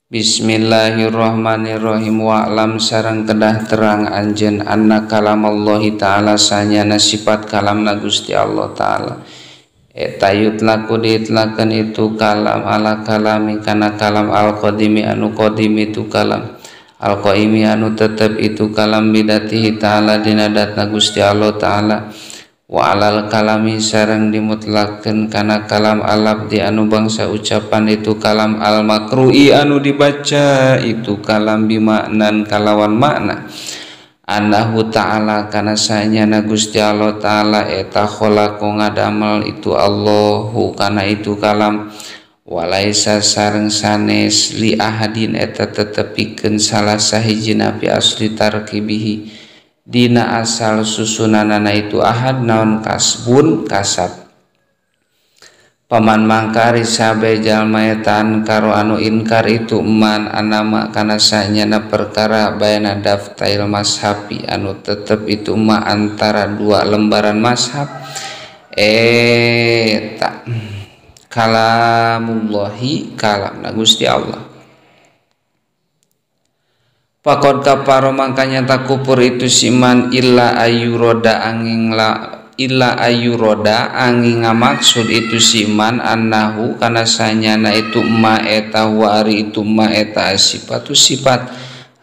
Bismillahirrahmanirrahim. Wa'lam sareng kedah terang anjeun anna kalamallahi ta'ala sanyana sifat kalamna Gusti Allah ta'ala eta yutlaku diitlakeun itu kalam ala kalami kana kalam al-qadimi anu qadim itu kalam al-qaimi anu tetep itu kalam bidatihi ta'ala dina datna Gusti Allah ta'ala wa alal kalami sareng dimutlakeun kana kalam al-abdi anu bangsa ucapan itu kalam al-makru'i anu dibaca itu kalam bimaknan kalawan makna annahu ta'ala kana sanyana Gusti Allah ta'ala eta khalaqo ngadamel itu Allahu kana itu kalam walaisa sareng sanes li ahadin eta tetepikeun salah sahijina fi asli tarkibihi dina asal susunanana itu ahad naon kasbun kasab paman mangkari sabe jalma etan karo anu inkar itu man anama kana sanyana perkara bayana daftail mashabi anu tetep itu ma antara dua lembaran mashab eta kalamullahi kalamna Gusti Allah. Pakod kaparo mangkanya tak kupur itu siman illa ayuroda angin ngamaksud itu siman annahu kana sanyana itu ma eta wari itu ma eta sifatu sifat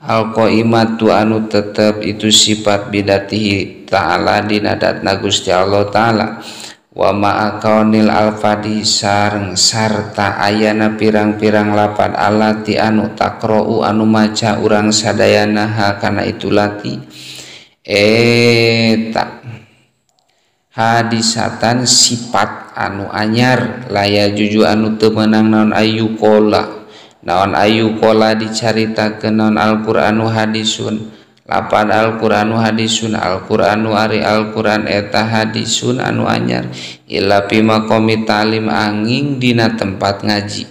al-qaimatu anu tetep itu sifat bidatihi ta'ala dina datna Gusti Allah ta'ala wa ma'akaunil al-fadi sareng sarta ayana pirang-pirang lapan alati anu takra'u anu maca urang sadayana ha kana itu lati eta hadisatan sifat anu anyar laya juju anu teu meunang naon ayu kola dicaritakeun naon Al-Qur'anu hadisun lapan Al-Qur'anu hadisun Al-Qur'anu ari Al-Qur'an eta hadisun anu anyar illa pima qomi talim angin dina tempat ngaji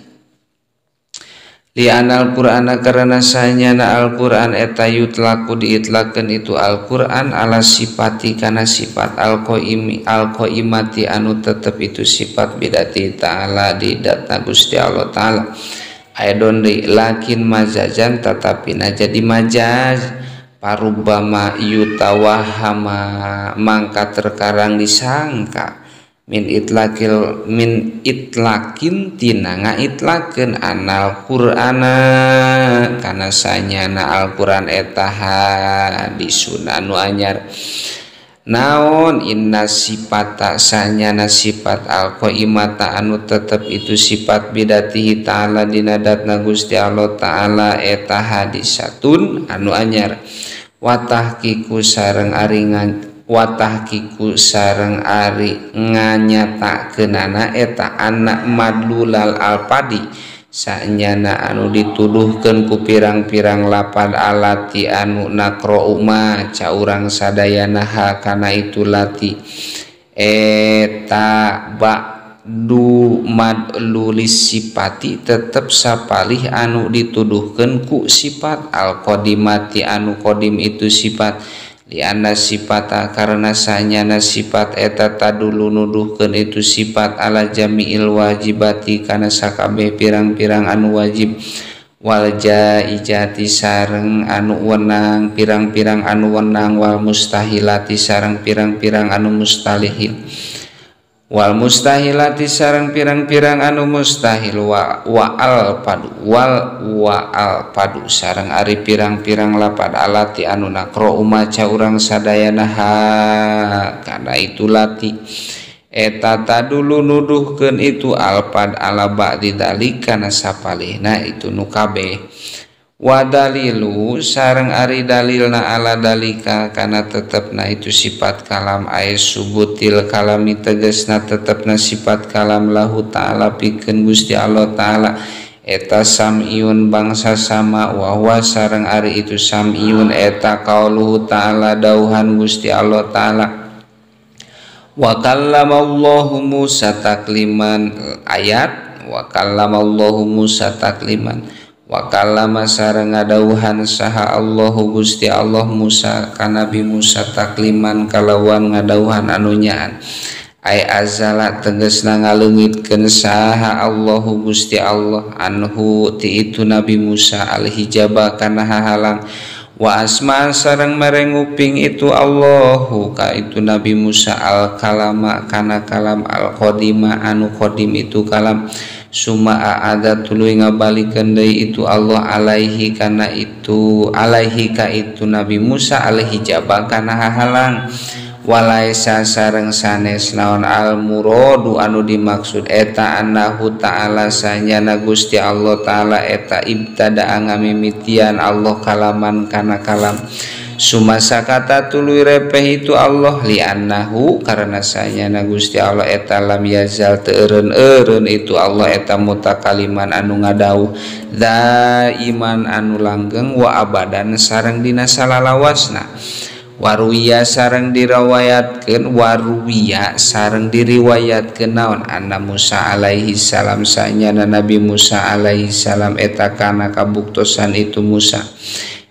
li anal Qur'ana karena sanyana Al-Qur'an eta yutlaku diitlakeun itu Al-Qur'an ala sifati kana sifat al-qaimati anu tetep itu sifat bidati ta'ala di datna Gusti Allah ta'ala aidon lakin majajan tetapi jadi majaz parubama yutawahama mangka terkarang disangka min itlakin tina ngaitlakeun anal Qur'ana kana sanyana Al-Qur'an eta hadisun anu anyar naon inna sifata sanyana sifat al-qaimata anu tetep itu sifat bidatihi ta'ala dina datna Gusti Allah ta'ala eta hadisatun anu anyar watahkiku sareng ari nganyatakeunana eta anak madlulal alpadi sanyana anu dituduhkeun ku pirang-pirang lapan alati anu nakro maca urang sadayana ha kana itu lati eta ba'du madlulis sifati tetep sapalih anu dituduhkeun ku sifat al-qadimati anu qadim itu sifat lianna sifata karena sanyana sifat eta tadulu nuduhkeun itu sifat ala jami'il wajibati kana sakabeh pirang-pirang anu wajib wal jaizati sareng anu wenang pirang-pirang anu wenang wal mustahilati sareng pirang-pirang anu mustahil wal mustahilati sareng pirang-pirang anu mustahil wa al padu sareng ari pirang-pirang lapad alati anu nakro maca urang sadayana ha kana itu lati eta tadulu nuduhkeun itu alpad ala ba'di dalika kana sapalihna itu nu kabeh wa dalilu sareng ari dalilna ala dalika kana tetepna itu sifat kalam ay subutil kalami tegasna tetepna sifat kalam lahu ta'ala pikeun Gusti Allah ta'ala eta sam'iun bangsa sama wa huwa sareng ari itu sam'iun eta qauluhu ta'ala dauhan Gusti Allah ta'ala wa kallamallahu Musa takliman ayat wa kallamallahu Musa takliman wa kallama sareng ngadauhan saha Allahu Gusti Allah Musa ka Nabi Musa takliman kalawan ngadauhan anu nyaan ay azala tegasna ngaleungitkeun saha Allahu Gusti Allah anhu ti itu Nabi Musa al hijaba kana hahalang wa asma sareng merenguping itu Allahu ka itu Nabi Musa al kalama kana kalam al qadima anu qadim itu kalam summa aada tuluy ngabalikeun deui itu Allah alaihi kana itu alaihi ka itu Nabi Musa al hijaba kana hahalang walaisa sareng sanes naon al muradu anu dimaksud eta annahu ta'ala sanyana Gusti Allah taala eta ibtada ngamimitian Allah kalaman kana kalam sumasa kata tuluy repeh itu Allah li annahu karena sanyana Gusti Allah eta lam yazal teu eureun itu Allah eta mutakaliman anu ngadauh daiman anu langgeng wa abadan sareng dina salalawasna waruwiya sareng diriwayatkeun naon anna Musa alaihi salam sanyana Nabi Musa alaihi salam eta kana kabuktosan itu Musa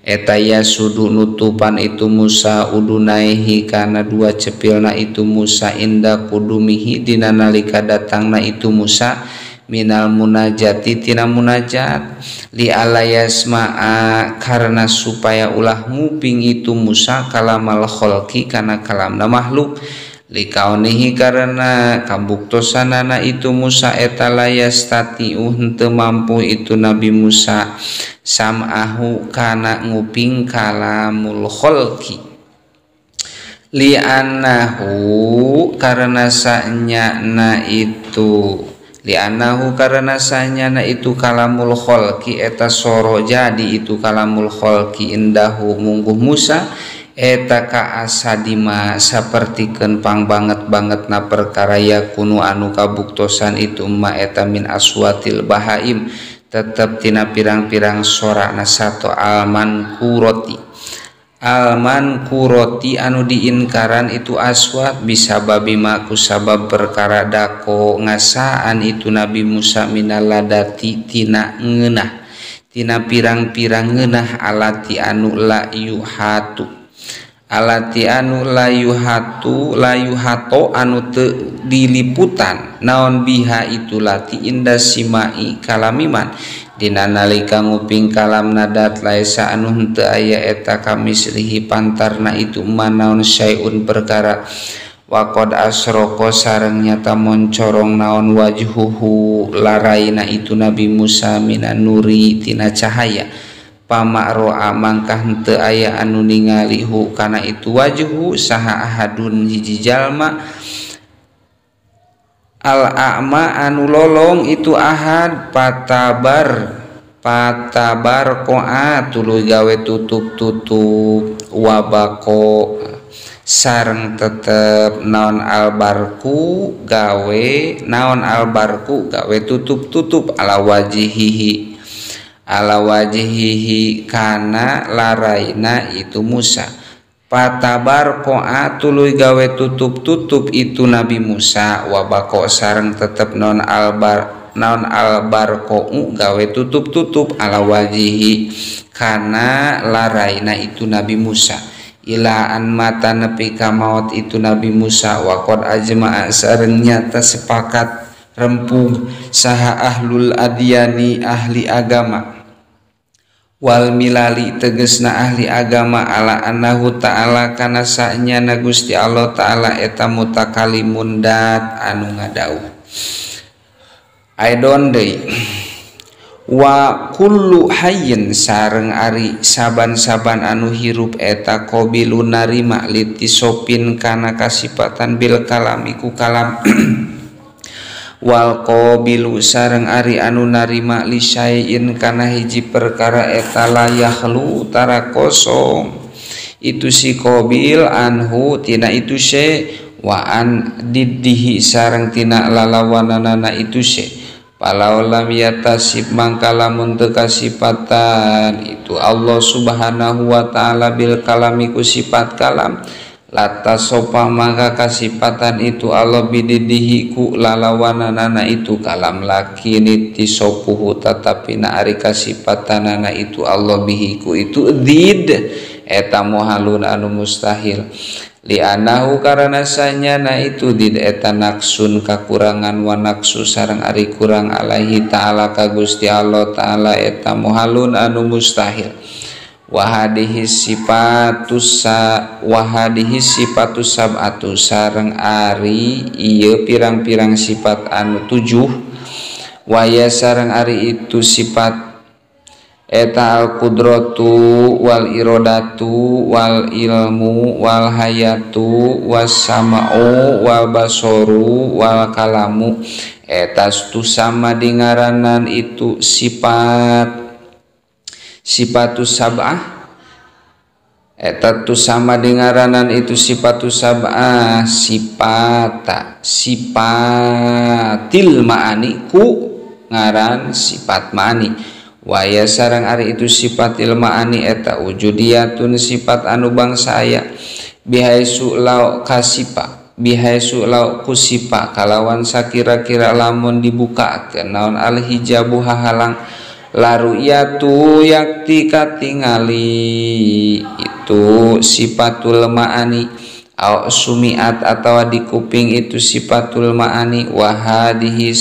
eta ya sudu nutupan itu Musa udunaihi kana dua cepilna itu Musa inda kudumihi dina nalika datangna itu Musa minal munajati tina munajat li alayasma'a karena supaya ulah nguping itu Musa kalamal khalqi kana kalamna makhluk li kaunihi karena kabuktosanana itu Musa eta layastati'u henteu mampu itu Nabi Musa sam'ahu kana nguping kalamul khalqi li annahu karena sanyana itu li'annahu karena sanyana itu kalamul khalqi eta soro jadi itu kalamul khalqi indahu mungguh Musa eta ka asadima sapertikeun pang banget na perkara yakunu anu kabuktosan itu ma eta min aswatil bahaim tetep tina pirang-pirang sorana sato alman kuroti anu diinkaran itu aswat bisa babi maku sabab perkara dako ngasaan itu Nabi Musa minaladati tina ngeunah tina pirang-pirang ngeunah alati anu la yuhato anu teu diliputan naon biha itu lati inda simai kalamiman dina nalika nguping kalam nadat laisa anu henteu aya eta kamislihi pantarna itu manaon syai'un perkara wa qad asroko sareng nyata moncorong naon wajhuhu laraina itu Nabi Musa minan nuri tina cahaya pamakroa mangkah henteu aya anu ningali hu kana itu wajhu saha ahadun hiji jalma al-a'ma anu lolong itu ahad patabar koa tuluy gawe tutup wabako sareng tetep naon albarku gawe tutup ala wajihihi kana laraina itu Musa patabar koa tuluy gawe tutup itu Nabi Musa wabako sareng tetep non albar ko'u gawe tutup ala wajihi kana laraina itu Nabi Musa ilaan mata nepi ka maut itu Nabi Musa wa qad ajma'a sareng nyata sepakat rempung saha ahlul adyani ahli agama wal milali tegesna ahli agama ala annahu ta'ala kana sanyana Gusti Allah ta'ala eta mutakalimun dat anu ngadauh aidon deui wa kullu hayyin sareng ari saban-saban anu hirup eta qabilun narima litisopin kana kasipatan bil kalamiku kalam wal qabilu sareng ari anu narima li syai'in kana hiji perkara eta layahlu tara kosong itu si qabil anhu tina itu se wa an diddihi sareng tina lalawananana itu se palau lam yatasib mangka lamun teu kasipatan itu Allah subhanahu wa ta'ala bil kalami ku sifat kalam lata sopa maka kasipatan itu Allah bididihi ku lalawananana itu kalam lakini tisopuhu tetapi na ari kasipatanana itu Allah bihiku itu did eta muhalun anu mustahil li'anahu karana sanyana itu did eta naksun kakurangan wa naksu sareng ari kurang alaihi ta'ala ka Gusti Allah ta'ala eta muhalun anu mustahil. Wahadihi sipatus sab'atu sareng ari ieu pirang-pirang sifat anu 7 waya sareng ari itu sifat eta al qudratu wal irodatu wal ilmu wal hayatu was sama'u wal basoru wal kalamu eta tu sama dingaranan itu sifatus sab'ah eta tu sama dingaranan itu sifatus sab'ah sifatil ma'ani ku ngaran sifat ma'ani waya sareng ari itu sifatil ma'ani eta wujudiyatun sifat anu bangsa aya bihaisu lau kasipa bihaisu lau kusipa kalawan sakira-kira lamun dibuka naon al hijabu hahalang laru yatu yakti katingali itu sifatul ma'ani au sumiat atau di kuping itu sifatul ma'ani wahadihi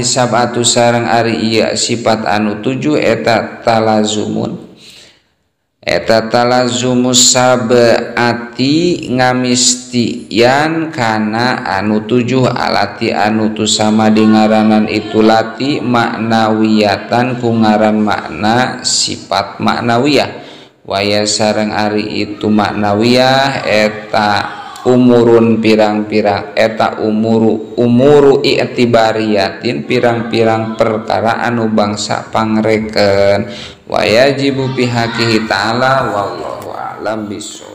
sab'atu sareng ari ieu sifat anu 7 eta talazumus sab'ati ngamistian kana anu 7 alati anu tu sama dingaranan itu lati maknawiyatan ku ngaran makna sifat maknawiyah waya sareng ari itu maknawiyah eta umurun pirang-pirang eta umuru i'tibariyatin pirang-pirang perkara anu bangsa pangreken wayajibu bihaqihi ta'ala wallahu a'lam bishawab.